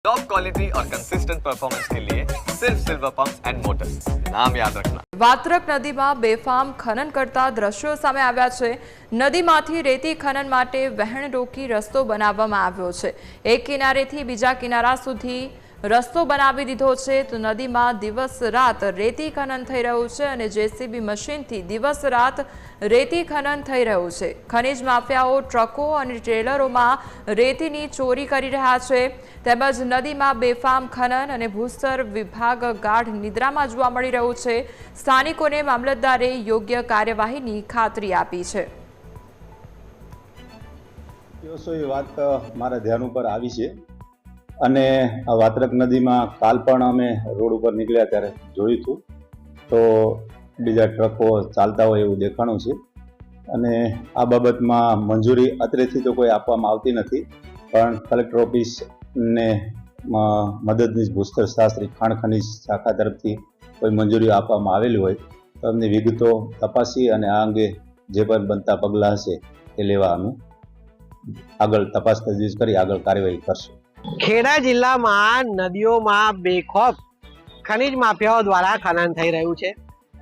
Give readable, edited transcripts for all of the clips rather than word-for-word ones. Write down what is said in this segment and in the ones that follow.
Top quality और consistent performance के लिए सिर्फ सिल्वर पंप्स एंड मोटर्स, नाम याद रखना। વાત્રક નદીમાં બેફામ ખનન કરતા દ્રશ્યો સામે આવ્યા છે। નદીમાંથી રેતી ખનન માટે વહેણ રોકી રસ્તો બનાવવામાં આવ્યો છે। એક કિનારેથી બીજા કિનારા સુધી રસ્તો બનાવી દીધો છે, તો નદીમાં દિવસ રાત રેતી ખનન થઈ રહ્યું છે અને જેસીબી મશીનથી દિવસ રાત રેતી ખનન થઈ રહ્યું છે। ખનીજ માફિયાઓ ટ્રકો અને ટ્રેલરોમાં રેતીની ચોરી કરી રહ્યા છે, તેમજ નદીમાં બેફામ ખનન અને ભૂસ્તર વિભાગ ગાઢ નિદ્રામાં જોવા મળી રહ્યું છે। સ્થાનિકોને મામલતદારે યોગ્ય કાર્યવાહીની ખાતરી આપી છે। વાત મારા ધ્યાન ઉપર આવી છે અને આ વાત્રક નદીમાં કાલ પણ અમે રોડ ઉપર નીકળ્યા ત્યારે જોયું હતું, તો બીજા ટ્રકો ચાલતા હોય એવું દેખાણું છે અને આ બાબતમાં મંજૂરી અત્રેથી તો કોઈ આપવામાં આવતી નથી, પણ કલેક્ટર ઓફિસને મદદનીશ ભૂસ્તર શાસ્ત્રી ખાણ ખનીજ શાખા તરફથી કોઈ મંજૂરી આપવામાં આવેલી હોય તો અમને વિગતો તપાસી અને આ અંગે જે પણ બનતા પગલાં હશે તે લેવા અમે આગળ તપાસ તજવીજ કરી આગળ કાર્યવાહી કરશું। ખેડા જિલ્લામાં નદીઓમાં બેખોફ ખનીજ માફિયાઓ દ્વારા ખનન થઈ રહ્યું છે।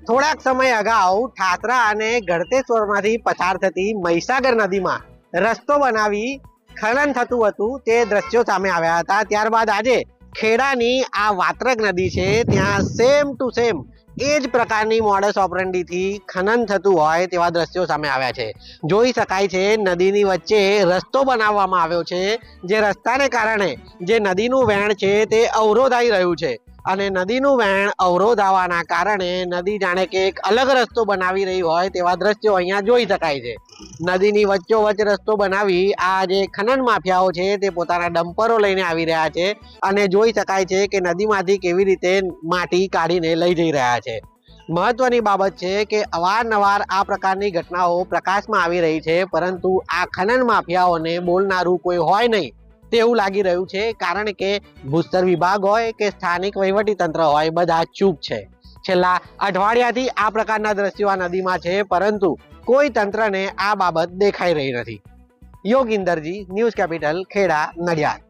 થોડાક સમય અગાઉ ઠાસરા અને ગળતેશ્વરમાંથી પસાર થતી મહીસાગર નદીમાં રસ્તો બનાવી ખનન થતું હતું, તે દ્રશ્યો સામે આવ્યા હતા। ત્યારબાદ આજે ખેડાની આ વાત્રક નદી છે, ત્યાં સેમ ટુ સેમ એ જ પ્રકારની મોડસ ઓપરેન્ડીથી ખનન થતું હોય તેવા દ્રશ્યો સામે આવ્યા છે। જોઈ શકાય છે નદીની વચ્ચે રસ્તો બનાવવામાં આવ્યો છે, જે રસ્તાને કારણે જે નદીનું વહેણ છે તે અવરોધાઈ રહ્યું છે અને નદીનું વહેણ અવરોધાવાના કારણે નદી જાણે કે એક અલગ રસ્તો બનાવી રહી હોય તેવા દ્રશ્યો અહીંયા જોઈ શકાય છે। નદીની વચ્ચોવચ્ચ રસ્તો બનાવી આ જે ખનન માફિયાઓ છે તે પોતાના ડમ્પરો લઈને આવી રહ્યા છે અને જોઈ શકાય છે કે નદીમાંથી કેવી રીતે માટી કાઢીને લઈ જઈ રહ્યા છે। મહત્વની બાબત છે કે અવારનવાર આ પ્રકારની ઘટનાઓ પ્રકાશમાં આવી રહી છે, પરંતુ આ ખનન માફિયાઓને બોલનારું કોઈ હોય નહીં તેવું લાગી રહ્યું છે, કારણ કે ભૂસ્તર વિભાગ હોય કે સ્થાનિક વહીવટી તંત્ર હોય બધા ચૂપ છે। છેલ્લા અઠવાડિયાથી આ પ્રકારના દ્રશ્યો આ નદીમાં છે, પરંતુ કોઈ તંત્રને આ બાબત દેખાઈ રહી નથી। યોગિંદરજી, ન્યૂઝ કેપિટલ, ખેડા, નડિયાદ।